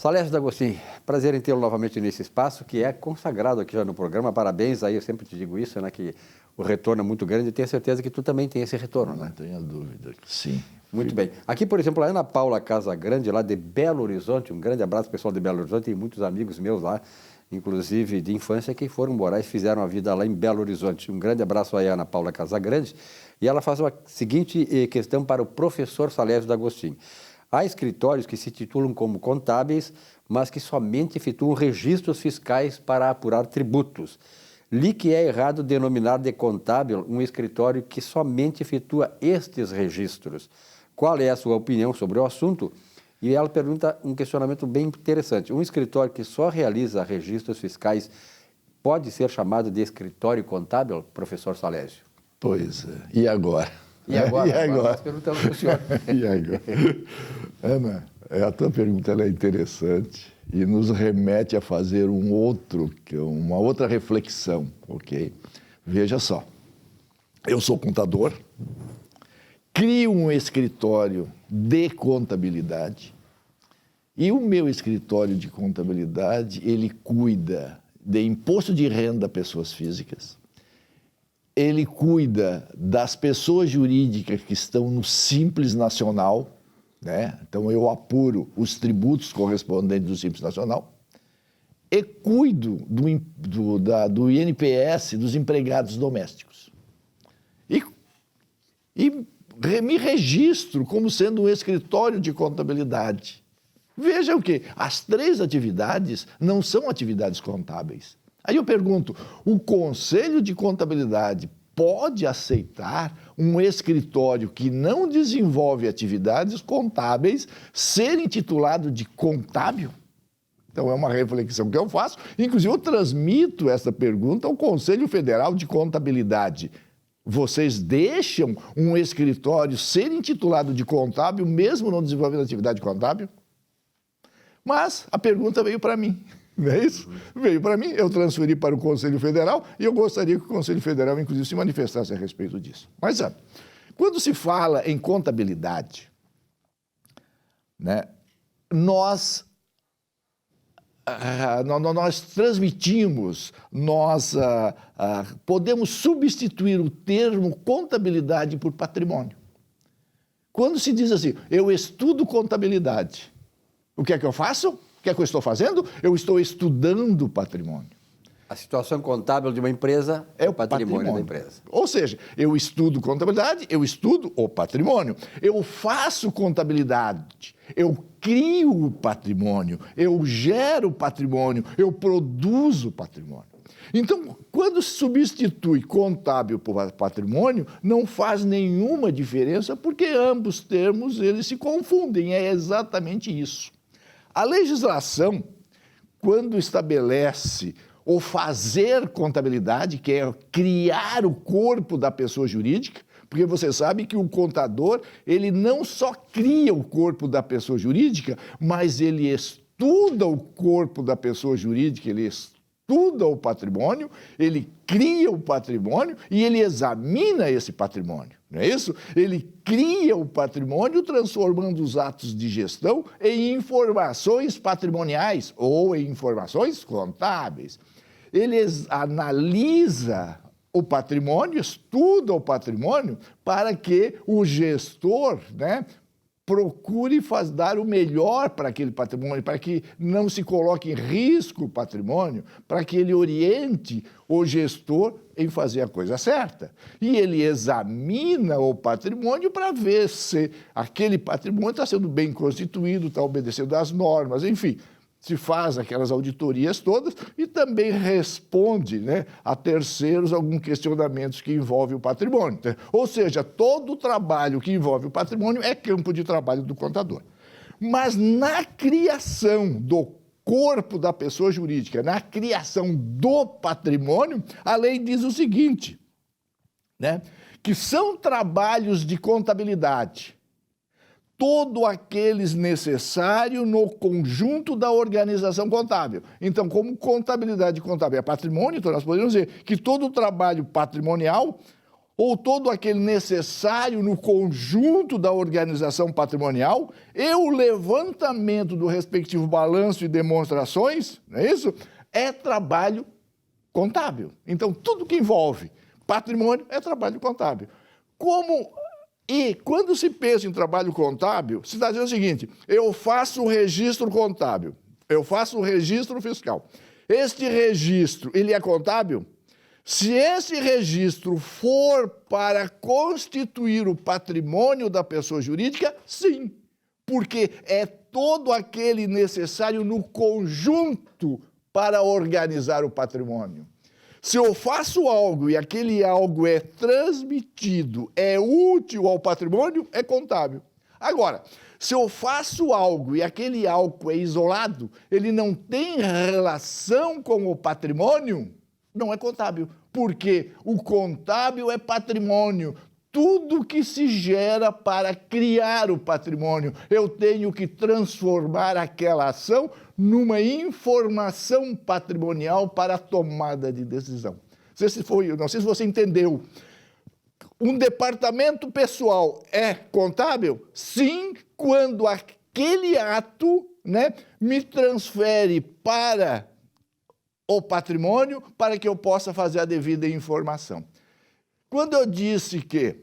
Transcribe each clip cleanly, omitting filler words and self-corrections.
Salésio D'Agostin, prazer em tê-lo novamente nesse espaço, que é consagrado aqui já no programa. Parabéns, aí eu sempre te digo isso, né, que o retorno é muito grande e tenho certeza que tu também tem esse retorno, né? Não tenha dúvida, sim. Muito bem. Aqui, por exemplo, a Ana Paula Casagrande, lá de Belo Horizonte, um grande abraço pessoal de Belo Horizonte, tem muitos amigos meus lá, inclusive de infância, que foram morar e fizeram a vida lá em Belo Horizonte. Um grande abraço aí, Ana Paula Casagrande. E ela faz uma seguinte questão para o professor Salésio D'Agostin. Há escritórios que se titulam como contábeis, mas que somente efetuam registros fiscais para apurar tributos. Li que é errado denominar de contábil um escritório que somente efetua estes registros. Qual é a sua opinião sobre o assunto? E ela pergunta um questionamento bem interessante. Um escritório que só realiza registros fiscais pode ser chamado de escritório contábil, professor Salésio? Pois é. E agora? E agora? E agora? Nós perguntamos para o senhor. E agora? Ana, a tua pergunta ela é interessante e nos remete a fazer uma outra reflexão, ok? Veja só, eu sou contador, crio um escritório de contabilidade e o meu escritório de contabilidade, ele cuida de imposto de renda a pessoas físicas, ele cuida das pessoas jurídicas que estão no Simples Nacional, né? Então eu apuro os tributos correspondentes do Simples Nacional e cuido do INPS dos empregados domésticos. E me registro como sendo um escritório de contabilidade. Veja o quê? As três atividades não são atividades contábeis. Aí eu pergunto, o Conselho de Contabilidade pode aceitar um escritório que não desenvolve atividades contábeis ser intitulado de contábil? Então é uma reflexão que eu faço. Inclusive eu transmito essa pergunta ao Conselho Federal de Contabilidade. Vocês deixam um escritório ser intitulado de contábil mesmo não desenvolvendo atividade contábil? Mas a pergunta veio para mim. Não é isso? Veio para mim, eu transferi para o Conselho Federal e eu gostaria que o Conselho Federal, inclusive, se manifestasse a respeito disso. Mas, quando se fala em contabilidade, né, nós transmitimos, podemos substituir o termo contabilidade por patrimônio. Quando se diz assim, eu estudo contabilidade, o que é que eu faço? O que é que eu estou fazendo? Eu estou estudando patrimônio. A situação contábil de uma empresa é o patrimônio da empresa. Ou seja, eu estudo contabilidade, eu estudo o patrimônio. Eu faço contabilidade, eu crio o patrimônio, eu gero patrimônio, eu produzo patrimônio. Então, quando se substitui contábil por patrimônio, não faz nenhuma diferença, porque ambos termos eles se confundem. É exatamente isso. A legislação, quando estabelece o fazer contabilidade, que é criar o corpo da pessoa jurídica, porque você sabe que o contador, ele não só cria o corpo da pessoa jurídica, mas ele estuda o corpo da pessoa jurídica, ele estuda o patrimônio, ele cria o patrimônio e ele examina esse patrimônio, não é isso? Ele cria o patrimônio transformando os atos de gestão em informações patrimoniais ou em informações contábeis. Ele analisa o patrimônio, estuda o patrimônio para que o gestor, né, procure dar o melhor para aquele patrimônio, para que não se coloque em risco o patrimônio, para que ele oriente o gestor em fazer a coisa certa. E ele examina o patrimônio para ver se aquele patrimônio está sendo bem constituído, está obedecendo às normas, enfim. Se faz aquelas auditorias todas e também responde, né, a terceiros alguns questionamentos que envolvem o patrimônio. Ou seja, todo o trabalho que envolve o patrimônio é campo de trabalho do contador. Mas na criação do corpo da pessoa jurídica, na criação do patrimônio, a lei diz o seguinte, né, que são trabalhos de contabilidade, todo aqueles necessários no conjunto da organização contábil. Então, como contabilidade contábil é patrimônio, então nós podemos dizer que todo o trabalho patrimonial ou todo aquele necessário no conjunto da organização patrimonial e o levantamento do respectivo balanço e demonstrações, não é isso? É trabalho contábil. Então, tudo que envolve patrimônio é trabalho contábil. E quando se pensa em trabalho contábil, se está dizendo o seguinte, eu faço o registro contábil, eu faço o registro fiscal. Este registro, ele é contábil? Se esse registro for para constituir o patrimônio da pessoa jurídica, sim, porque é todo aquele necessário no conjunto para organizar o patrimônio. Se eu faço algo e aquele algo é transmitido, é útil ao patrimônio, é contábil. Agora, se eu faço algo e aquele algo é isolado, ele não tem relação com o patrimônio, não é contábil, porque o contábil é patrimônio. Tudo que se gera para criar o patrimônio, eu tenho que transformar aquela ação numa informação patrimonial para a tomada de decisão. Não sei se você entendeu. Um departamento pessoal é contábil? Sim, quando aquele ato, né, me transfere para o patrimônio para que eu possa fazer a devida informação. Quando eu disse que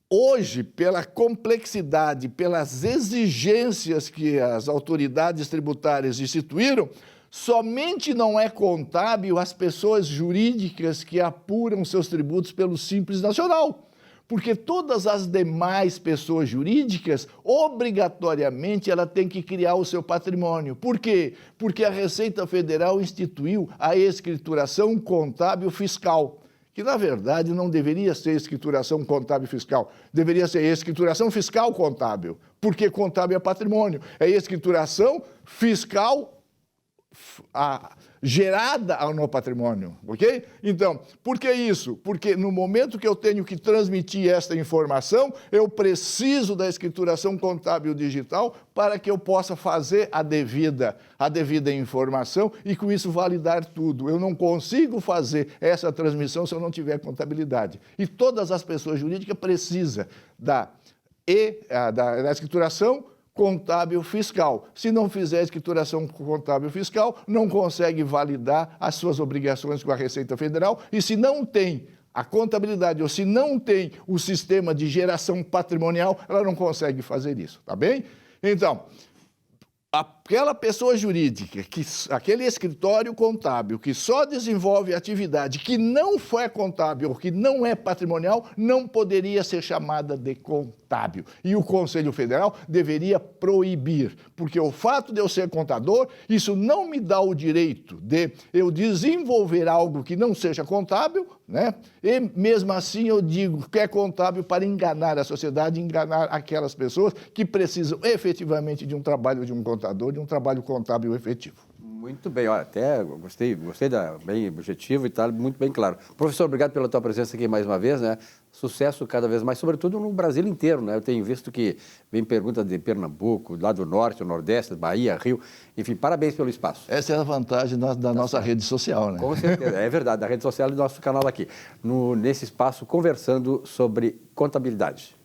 hoje, pela complexidade, pelas exigências que as autoridades tributárias instituíram, somente não é contábil as pessoas jurídicas que apuram seus tributos pelo Simples Nacional. Porque todas as demais pessoas jurídicas, obrigatoriamente, ela tem que criar o seu patrimônio. Por quê? Porque a Receita Federal instituiu a escrituração contábil fiscal, que, na verdade, não deveria ser escrituração contábil fiscal, deveria ser escrituração fiscal contábil, porque contábil é patrimônio, é escrituração fiscal gerada no patrimônio, ok? Então, por que isso? Porque no momento que eu tenho que transmitir esta informação, eu preciso da escrituração contábil digital para que eu possa fazer a devida informação e com isso validar tudo. Eu não consigo fazer essa transmissão se eu não tiver contabilidade. E todas as pessoas jurídicas precisam da escrituração contábil fiscal. Se não fizer a escrituração contábil fiscal, não consegue validar as suas obrigações com a Receita Federal e se não tem a contabilidade ou se não tem o sistema de geração patrimonial, ela não consegue fazer isso, tá bem? Então, aquela pessoa jurídica, aquele escritório contábil que só desenvolve atividade que não foi contábil, que não é patrimonial, não poderia ser chamada de contábil. E o Conselho Federal deveria proibir, porque o fato de eu ser contador, isso não me dá o direito de eu desenvolver algo que não seja contábil, né? E mesmo assim eu digo que é contábil para enganar a sociedade, enganar aquelas pessoas que precisam efetivamente de um trabalho de um contador, de um trabalho contábil efetivo. Muito bem, olha, até gostei bem objetivo e tal, muito bem claro. Professor, obrigado pela tua presença aqui mais uma vez, né? Sucesso cada vez mais, sobretudo no Brasil inteiro, né? Eu tenho visto que vem perguntas de Pernambuco, lá do Norte, do Nordeste, Bahia, Rio, enfim, parabéns pelo espaço. Essa é a vantagem da nossa rede social, né? Com certeza, é verdade, da rede social e do nosso canal aqui, nesse espaço, conversando sobre contabilidade.